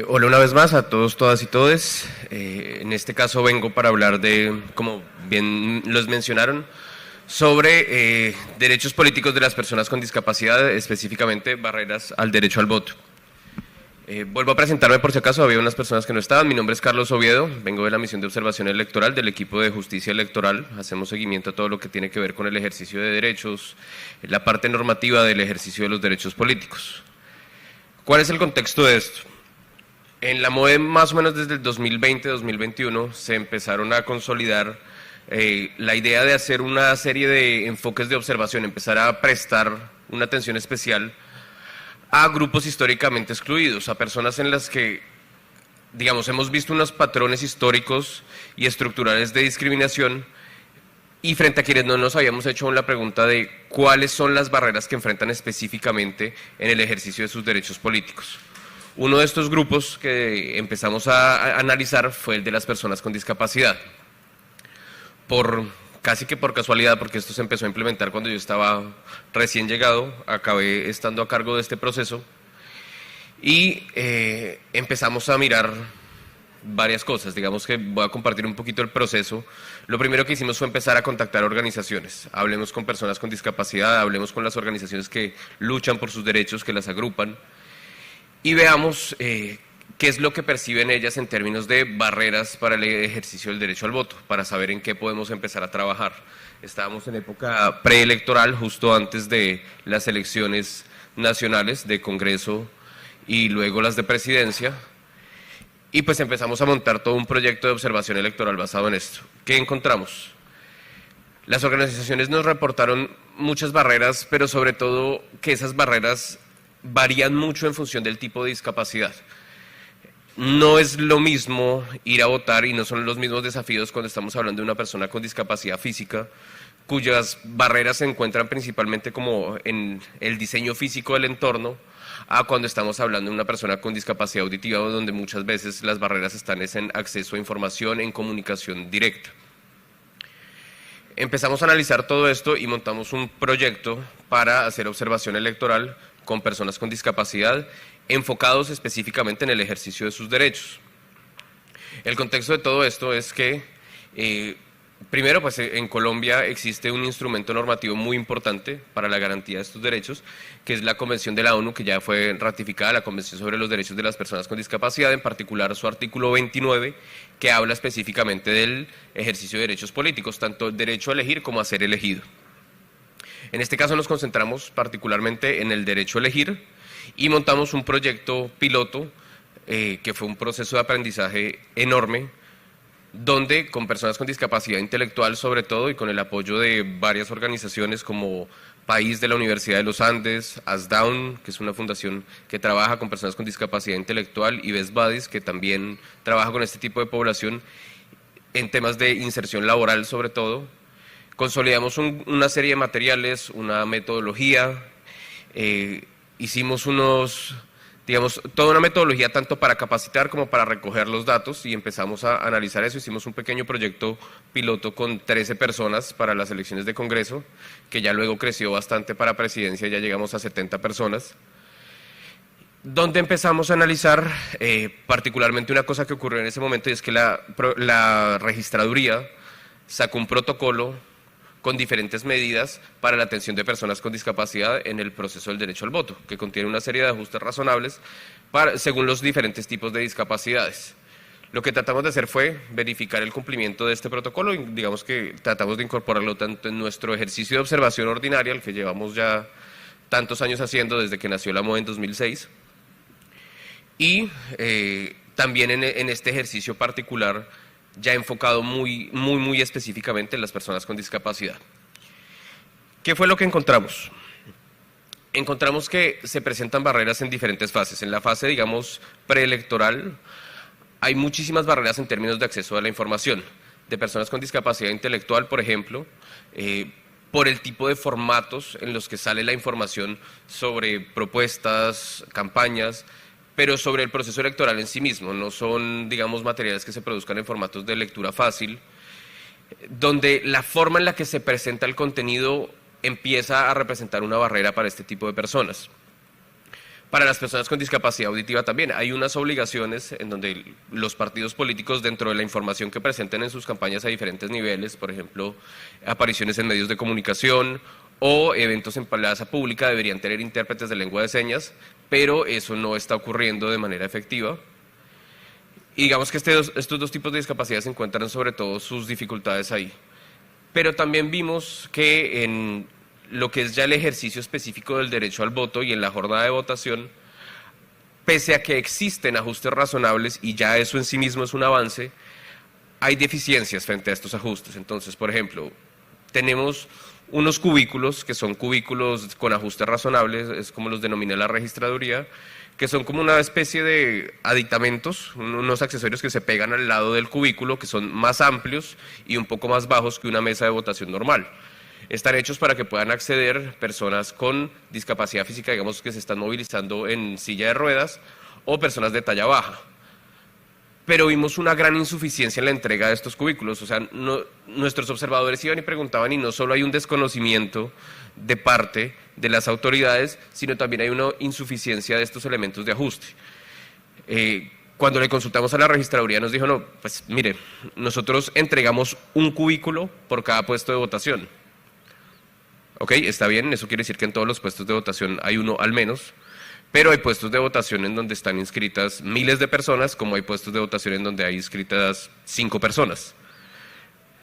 Hola una vez más a todos, todas y todes. En este caso vengo para hablar de, como bien los mencionaron, sobre derechos políticos de las personas con discapacidad, específicamente barreras al derecho al voto. Vuelvo a presentarme por si acaso, había unas personas que no estaban. Mi nombre es Carlos Oviedo, vengo de la misión de observación electoral del equipo de justicia electoral. Hacemos seguimiento a todo lo que tiene que ver con el ejercicio de derechos, la parte normativa del ejercicio de los derechos políticos. ¿Cuál es el contexto de esto? En la MOE, más o menos desde el 2020-2021, se empezaron a consolidar la idea de hacer una serie de enfoques de observación, empezar a prestar una atención especial a grupos históricamente excluidos, a personas en las que, digamos, hemos visto unos patrones históricos y estructurales de discriminación y frente a quienes no nos habíamos hecho la pregunta de cuáles son las barreras que enfrentan específicamente en el ejercicio de sus derechos políticos. Uno de estos grupos que empezamos a analizar fue el de las personas con discapacidad. Casi que por casualidad, porque esto se empezó a implementar cuando yo estaba recién llegado, acabé estando a cargo de este proceso y empezamos a mirar varias cosas. Digamos que voy a compartir un poquito el proceso. Lo primero que hicimos fue empezar a contactar organizaciones. Hablemos con personas con discapacidad, hablemos con las organizaciones que luchan por sus derechos, que las agrupan, y veamos qué es lo que perciben ellas en términos de barreras para el ejercicio del derecho al voto, para saber en qué podemos empezar a trabajar. Estábamos en época preelectoral, justo antes de las elecciones nacionales de Congreso y luego las de presidencia, y pues empezamos a montar todo un proyecto de observación electoral basado en esto. ¿Qué encontramos? Las organizaciones nos reportaron muchas barreras, pero sobre todo que esas barreras varían mucho en función del tipo de discapacidad. No es lo mismo ir a votar y no son los mismos desafíos cuando estamos hablando de una persona con discapacidad física, cuyas barreras se encuentran principalmente como en el diseño físico del entorno, a cuando estamos hablando de una persona con discapacidad auditiva, donde muchas veces las barreras están en acceso a información, en comunicación directa. Empezamos a analizar todo esto y montamos un proyecto para hacer observación electoral con personas con discapacidad, enfocados específicamente en el ejercicio de sus derechos. El contexto de todo esto es que, primero, pues en Colombia existe un instrumento normativo muy importante para la garantía de estos derechos, que es la Convención de la ONU, que ya fue ratificada, la Convención sobre los Derechos de las Personas con Discapacidad, en particular su artículo 29, que habla específicamente del ejercicio de derechos políticos, tanto el derecho a elegir como a ser elegido. En este caso nos concentramos particularmente en el derecho a elegir y montamos un proyecto piloto que fue un proceso de aprendizaje enorme, donde con personas con discapacidad intelectual sobre todo y con el apoyo de varias organizaciones como País de la Universidad de los Andes, ASDAUN, que es una fundación que trabaja con personas con discapacidad intelectual, y Best Buddies, que también trabaja con este tipo de población en temas de inserción laboral sobre todo. Consolidamos una serie de materiales, una metodología, hicimos toda una metodología tanto para capacitar como para recoger los datos y empezamos a analizar eso. Hicimos un pequeño proyecto piloto con 13 personas para las elecciones de Congreso, que ya luego creció bastante para presidencia, ya llegamos a 70 personas, donde empezamos a analizar particularmente una cosa que ocurrió en ese momento, y es que la registraduría sacó un protocolo con diferentes medidas para la atención de personas con discapacidad en el proceso del derecho al voto, que contiene una serie de ajustes razonables según los diferentes tipos de discapacidades. Lo que tratamos de hacer fue verificar el cumplimiento de este protocolo y digamos que tratamos de incorporarlo tanto en nuestro ejercicio de observación ordinaria, el que llevamos ya tantos años haciendo desde que nació la MOE en 2006, y también en este ejercicio particular ya enfocado muy específicamente en las personas con discapacidad. ¿Qué fue lo que encontramos? Encontramos que se presentan barreras en diferentes fases. En la fase, digamos, preelectoral, hay muchísimas barreras en términos de acceso a la información. De personas con discapacidad intelectual, por ejemplo, por el tipo de formatos en los que sale la información sobre propuestas, campañas, pero sobre el proceso electoral en sí mismo. No son, digamos, materiales que se produzcan en formatos de lectura fácil, donde la forma en la que se presenta el contenido empieza a representar una barrera para este tipo de personas. Para las personas con discapacidad auditiva también hay unas obligaciones en donde los partidos políticos, dentro de la información que presenten en sus campañas a diferentes niveles, por ejemplo, apariciones en medios de comunicación o eventos en plaza pública, deberían tener intérpretes de lengua de señas, pero eso no está ocurriendo de manera efectiva. Y digamos que estos dos tipos de discapacidad se encuentran sobre todo sus dificultades ahí. Pero también vimos que en lo que es ya el ejercicio específico del derecho al voto y en la jornada de votación, pese a que existen ajustes razonables y ya eso en sí mismo es un avance, hay deficiencias frente a estos ajustes. Entonces, por ejemplo, tenemos unos cubículos que son cubículos con ajustes razonables, es como los denomina la registraduría, que son como una especie de aditamentos, unos accesorios que se pegan al lado del cubículo, que son más amplios y un poco más bajos que una mesa de votación normal. Están hechos para que puedan acceder personas con discapacidad física, digamos que se están movilizando en silla de ruedas, o personas de talla baja. Pero vimos una gran insuficiencia en la entrega de estos cubículos, o sea, nuestros observadores iban y preguntaban y no solo hay un desconocimiento de parte de las autoridades, sino también hay una insuficiencia de estos elementos de ajuste. Cuando le consultamos a la registraduría nos dijo, no, pues mire, nosotros entregamos un cubículo por cada puesto de votación. Ok, está bien, eso quiere decir que en todos los puestos de votación hay uno al menos, pero hay puestos de votación en donde están inscritas miles de personas, como hay puestos de votación en donde hay inscritas 5 personas.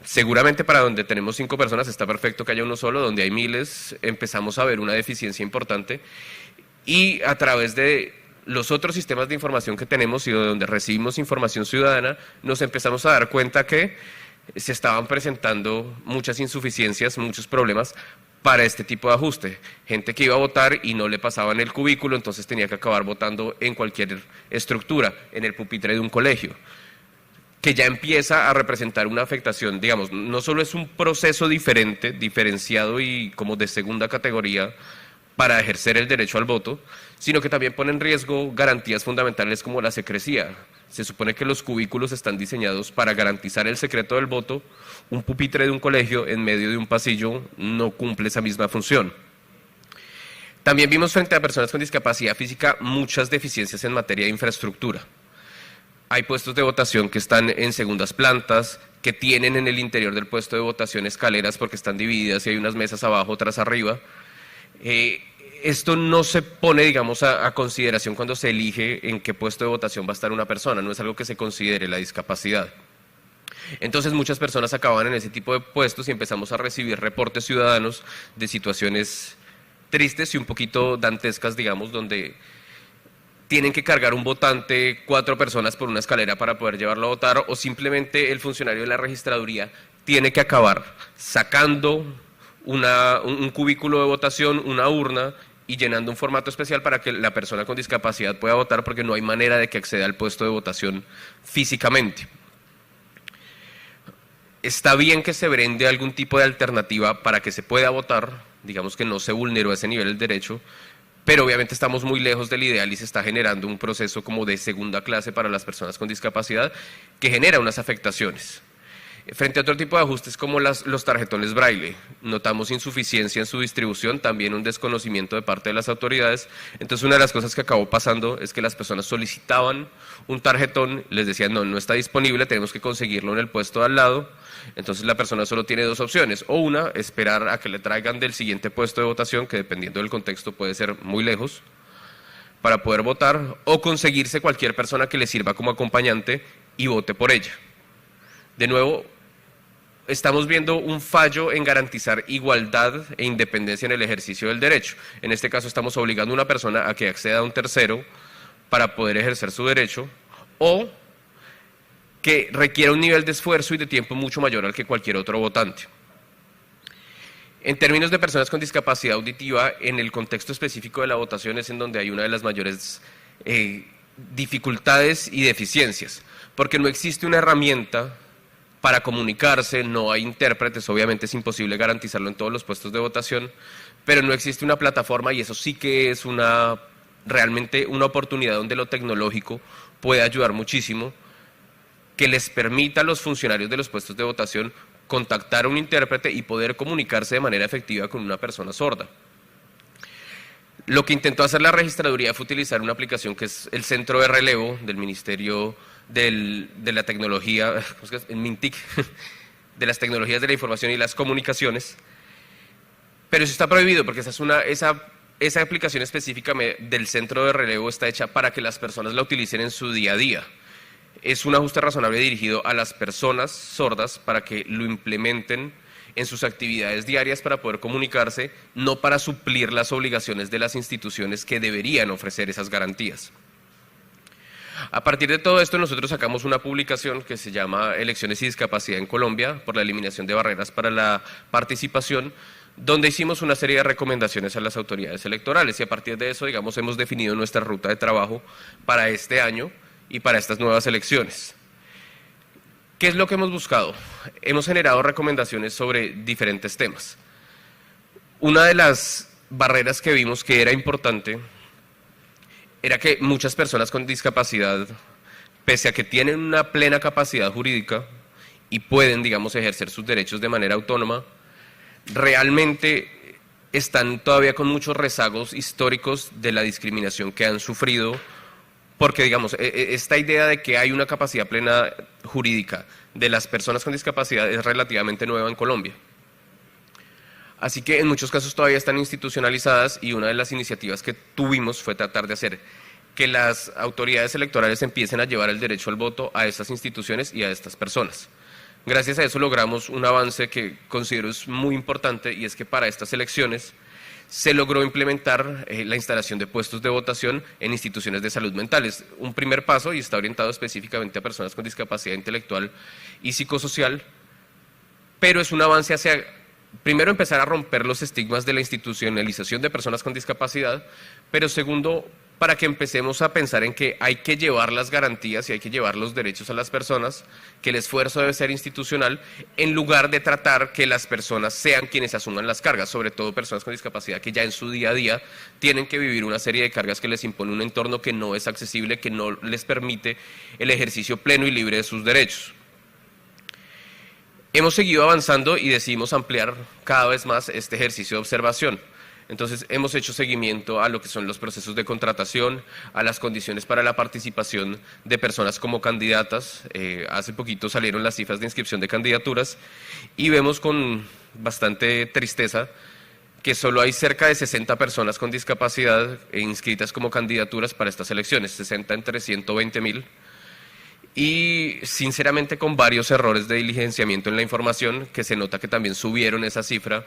Seguramente para donde tenemos 5 personas está perfecto que haya uno solo, donde hay miles empezamos a ver una deficiencia importante y a través de los otros sistemas de información que tenemos y de donde recibimos información ciudadana, nos empezamos a dar cuenta que se estaban presentando muchas insuficiencias, muchos problemas para este tipo de ajuste. Gente que iba a votar y no le pasaban el cubículo, entonces tenía que acabar votando en cualquier estructura, en el pupitre de un colegio, que ya empieza a representar una afectación, digamos, no solo es un proceso diferente, diferenciado y como de segunda categoría para ejercer el derecho al voto, sino que también pone en riesgo garantías fundamentales como la secrecía. Se supone que los cubículos están diseñados para garantizar el secreto del voto. Un pupitre de un colegio en medio de un pasillo no cumple esa misma función. También vimos frente a personas con discapacidad física muchas deficiencias en materia de infraestructura. Hay puestos de votación que están en segundas plantas, que tienen en el interior del puesto de votación escaleras porque están divididas y hay unas mesas abajo, otras arriba. Esto no se pone, digamos, a consideración cuando se elige en qué puesto de votación va a estar una persona, no es algo que se considere la discapacidad. Entonces muchas personas acaban en ese tipo de puestos y empezamos a recibir reportes ciudadanos de situaciones tristes y un poquito dantescas, digamos, donde tienen que cargar un votante 4 personas por una escalera para poder llevarlo a votar, o simplemente el funcionario de la registraduría tiene que acabar sacando un cubículo de votación, una urna, y llenando un formato especial para que la persona con discapacidad pueda votar, porque no hay manera de que acceda al puesto de votación físicamente. Está bien que se brinde algún tipo de alternativa para que se pueda votar, digamos que no se vulneró a ese nivel el derecho, pero obviamente estamos muy lejos del ideal y se está generando un proceso como de segunda clase para las personas con discapacidad que genera unas afectaciones. Frente a otro tipo de ajustes como los tarjetones braille, notamos insuficiencia en su distribución, también un desconocimiento de parte de las autoridades. Entonces una de las cosas que acabó pasando es que las personas solicitaban un tarjetón, les decían no está disponible, tenemos que conseguirlo en el puesto de al lado. Entonces la persona solo tiene 2 opciones, o una, esperar a que le traigan del siguiente puesto de votación, que dependiendo del contexto puede ser muy lejos, para poder votar, o conseguirse cualquier persona que le sirva como acompañante y vote por ella. De nuevo, estamos viendo un fallo en garantizar igualdad e independencia en el ejercicio del derecho. En este caso estamos obligando a una persona a que acceda a un tercero para poder ejercer su derecho, o que requiera un nivel de esfuerzo y de tiempo mucho mayor al que cualquier otro votante. En términos de personas con discapacidad auditiva, en el contexto específico de la votación es en donde hay una de las mayores dificultades y deficiencias, porque no existe una herramienta para comunicarse, no hay intérpretes, obviamente es imposible garantizarlo en todos los puestos de votación, pero no existe una plataforma y eso sí que es realmente una oportunidad donde lo tecnológico puede ayudar muchísimo, que les permita a los funcionarios de los puestos de votación contactar a un intérprete y poder comunicarse de manera efectiva con una persona sorda. Lo que intentó hacer la registraduría fue utilizar una aplicación que es el Centro de Relevo del Ministerio de la Tecnología, ¿cómo es que es? El MINTIC, de las Tecnologías de la Información y las Comunicaciones, pero eso está prohibido porque esa aplicación específica del Centro de Relevo está hecha para que las personas la utilicen en su día a día. Es un ajuste razonable dirigido a las personas sordas para que lo implementen en sus actividades diarias para poder comunicarse, no para suplir las obligaciones de las instituciones que deberían ofrecer esas garantías. A partir de todo esto, nosotros sacamos una publicación que se llama Elecciones y Discapacidad en Colombia por la eliminación de barreras para la participación, donde hicimos una serie de recomendaciones a las autoridades electorales y a partir de eso, digamos, hemos definido nuestra ruta de trabajo para este año y para estas nuevas elecciones. ¿Qué es lo que hemos buscado? Hemos generado recomendaciones sobre diferentes temas. Una de las barreras que vimos que era importante era que muchas personas con discapacidad, pese a que tienen una plena capacidad jurídica y pueden, digamos, ejercer sus derechos de manera autónoma, realmente están todavía con muchos rezagos históricos de la discriminación que han sufrido, porque, digamos, esta idea de que hay una capacidad plena jurídica de las personas con discapacidad es relativamente nueva en Colombia. Así que en muchos casos todavía están institucionalizadas y una de las iniciativas que tuvimos fue tratar de hacer que las autoridades electorales empiecen a llevar el derecho al voto a estas instituciones y a estas personas. Gracias a eso logramos un avance que considero es muy importante y es que para estas elecciones se logró implementar la instalación de puestos de votación en instituciones de salud mental. Es un primer paso y está orientado específicamente a personas con discapacidad intelectual y psicosocial, pero es un avance hacia, primero, empezar a romper los estigmas de la institucionalización de personas con discapacidad, pero segundo, para que empecemos a pensar en que hay que llevar las garantías y hay que llevar los derechos a las personas, que el esfuerzo debe ser institucional, en lugar de tratar que las personas sean quienes asuman las cargas, sobre todo personas con discapacidad que ya en su día a día tienen que vivir una serie de cargas que les impone un entorno que no es accesible, que no les permite el ejercicio pleno y libre de sus derechos. Hemos seguido avanzando y decidimos ampliar cada vez más este ejercicio de observación. Entonces, hemos hecho seguimiento a lo que son los procesos de contratación, a las condiciones para la participación de personas como candidatas. Hace poquito salieron las cifras de inscripción de candidaturas y vemos con bastante tristeza que solo hay cerca de 60 personas con discapacidad inscritas como candidaturas para estas elecciones, 60 entre 120.000. Y sinceramente con varios errores de diligenciamiento en la información, que se nota que también subieron esa cifra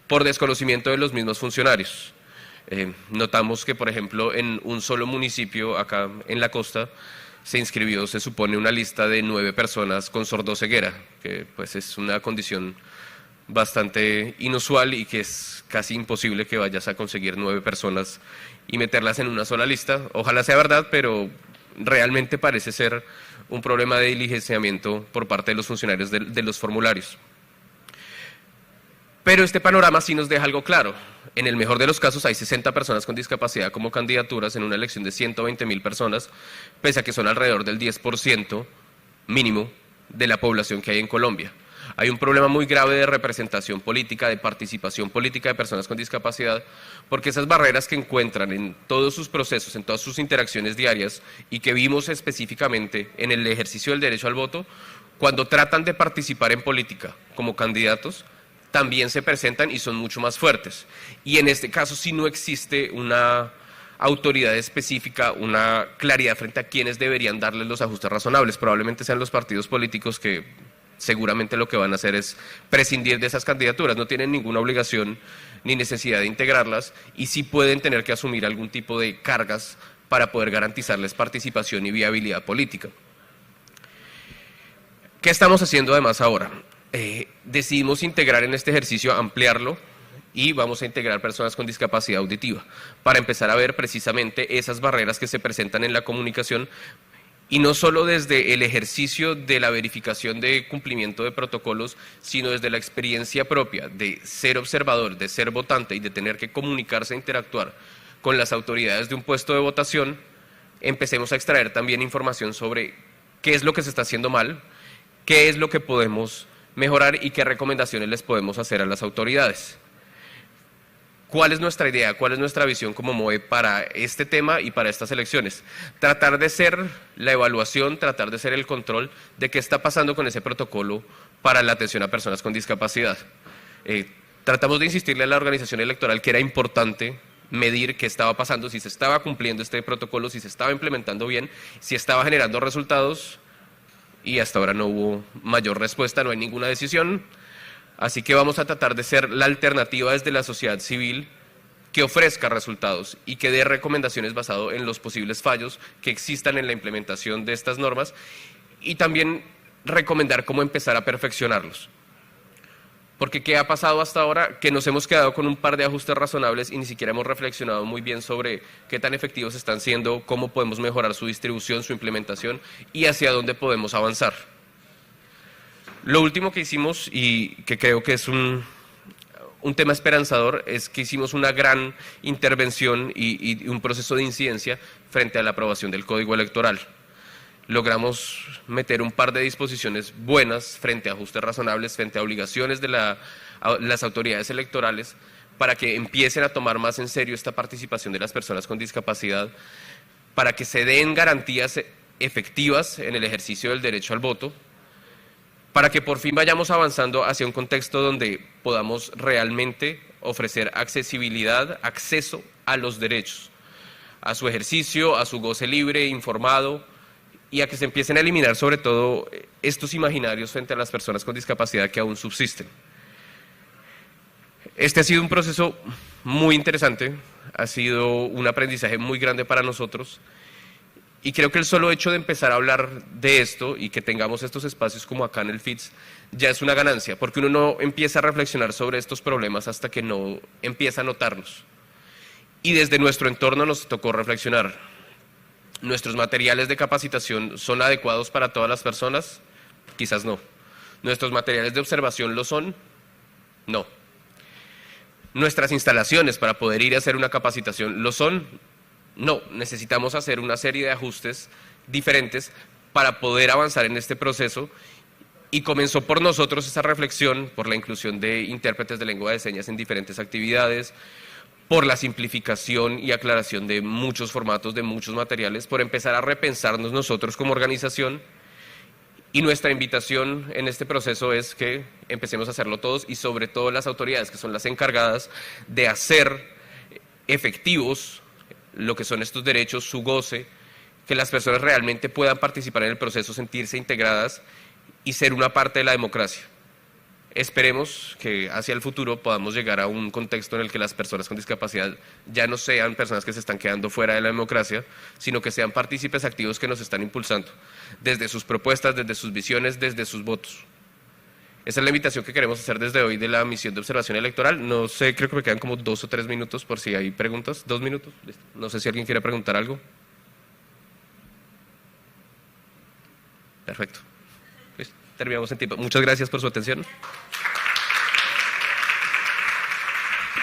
por desconocimiento de los mismos funcionarios. Notamos que, por ejemplo, en un solo municipio acá en la costa se inscribió, se supone, una lista de 9 personas con sordoceguera, que pues es una condición bastante inusual y que es casi imposible que vayas a conseguir 9 personas y meterlas en una sola lista. Ojalá sea verdad, pero realmente parece ser un problema de diligenciamiento por parte de los funcionarios de los formularios. Pero este panorama sí nos deja algo claro. En el mejor de los casos hay 60 personas con discapacidad como candidaturas en una elección de 120.000 personas, pese a que son alrededor del 10% mínimo de la población que hay en Colombia. Hay un problema muy grave de representación política, de participación política de personas con discapacidad, porque esas barreras que encuentran en todos sus procesos, en todas sus interacciones diarias y que vimos específicamente en el ejercicio del derecho al voto, cuando tratan de participar en política como candidatos, también se presentan y son mucho más fuertes. Y en este caso sí no existe una autoridad específica, una claridad frente a quienes deberían darles los ajustes razonables. Probablemente sean los partidos políticos que seguramente lo que van a hacer es prescindir de esas candidaturas. No tienen ninguna obligación ni necesidad de integrarlas y sí pueden tener que asumir algún tipo de cargas para poder garantizarles participación y viabilidad política. ¿Qué estamos haciendo además ahora? Decidimos integrar en este ejercicio, ampliarlo, y vamos a integrar personas con discapacidad auditiva para empezar a ver precisamente esas barreras que se presentan en la comunicación y no solo desde el ejercicio de la verificación de cumplimiento de protocolos, sino desde la experiencia propia de ser observador, de ser votante y de tener que comunicarse e interactuar con las autoridades de un puesto de votación. Empecemos a extraer también información sobre qué es lo que se está haciendo mal, qué es lo que podemos mejorar y qué recomendaciones les podemos hacer a las autoridades. ¿Cuál es nuestra idea? ¿Cuál es nuestra visión como MOE para este tema y para estas elecciones? Tratar de ser la evaluación, tratar de ser el control de qué está pasando con ese protocolo para la atención a personas con discapacidad. Tratamos de insistirle a la organización electoral que era importante medir qué estaba pasando, si se estaba cumpliendo este protocolo, si se estaba implementando bien, si estaba generando resultados, y hasta ahora no hubo mayor respuesta, no hay ninguna decisión. Así que vamos a tratar de ser la alternativa desde la sociedad civil que ofrezca resultados y que dé recomendaciones basado en los posibles fallos que existan en la implementación de estas normas y también recomendar cómo empezar a perfeccionarlos. Porque ¿qué ha pasado hasta ahora? Que nos hemos quedado con un par de ajustes razonables y ni siquiera hemos reflexionado muy bien sobre qué tan efectivos están siendo, cómo podemos mejorar su distribución, su implementación y hacia dónde podemos avanzar. Lo último que hicimos, y que creo que es un tema esperanzador, es que hicimos una gran intervención y un proceso de incidencia frente a la aprobación del Código Electoral. Logramos meter un par de disposiciones buenas frente a ajustes razonables, frente a obligaciones de las autoridades electorales para que empiecen a tomar más en serio esta participación de las personas con discapacidad, para que se den garantías efectivas en el ejercicio del derecho al voto, para que por fin vayamos avanzando hacia un contexto donde podamos realmente ofrecer accesibilidad, acceso a los derechos, a su ejercicio, a su goce libre, informado, y a que se empiecen a eliminar sobre todo estos imaginarios frente a las personas con discapacidad que aún subsisten. Este ha sido un proceso muy interesante, ha sido un aprendizaje muy grande para nosotros, y creo que el solo hecho de empezar a hablar de esto y que tengamos estos espacios como acá en el FITS ya es una ganancia, porque uno no empieza a reflexionar sobre estos problemas hasta que no empieza a notarlos. Y desde nuestro entorno nos tocó reflexionar. ¿Nuestros materiales de capacitación son adecuados para todas las personas? Quizás no. ¿Nuestros materiales de observación lo son? No. ¿Nuestras instalaciones para poder ir a hacer una capacitación lo son? No. Necesitamos hacer una serie de ajustes diferentes para poder avanzar en este proceso, y comenzó por nosotros esa reflexión, por la inclusión de intérpretes de lengua de señas en diferentes actividades, por la simplificación y aclaración de muchos formatos, de muchos materiales, por empezar a repensarnos nosotros como organización. Y nuestra invitación en este proceso es que empecemos a hacerlo todos, y sobre todo las autoridades que son las encargadas de hacer efectivos lo que son estos derechos, su goce, que las personas realmente puedan participar en el proceso, sentirse integradas y ser una parte de la democracia. Esperemos que hacia el futuro podamos llegar a un contexto en el que las personas con discapacidad ya no sean personas que se están quedando fuera de la democracia, sino que sean partícipes activos que nos están impulsando, desde sus propuestas, desde sus visiones, desde sus votos. Esa es la invitación que queremos hacer desde hoy de la misión de observación electoral. No sé, creo que me quedan como 2 o 3 minutos por si hay preguntas. 2 minutos, listo. No sé si alguien quiere preguntar algo. Perfecto. Pues, terminamos en tiempo. Muchas gracias por su atención.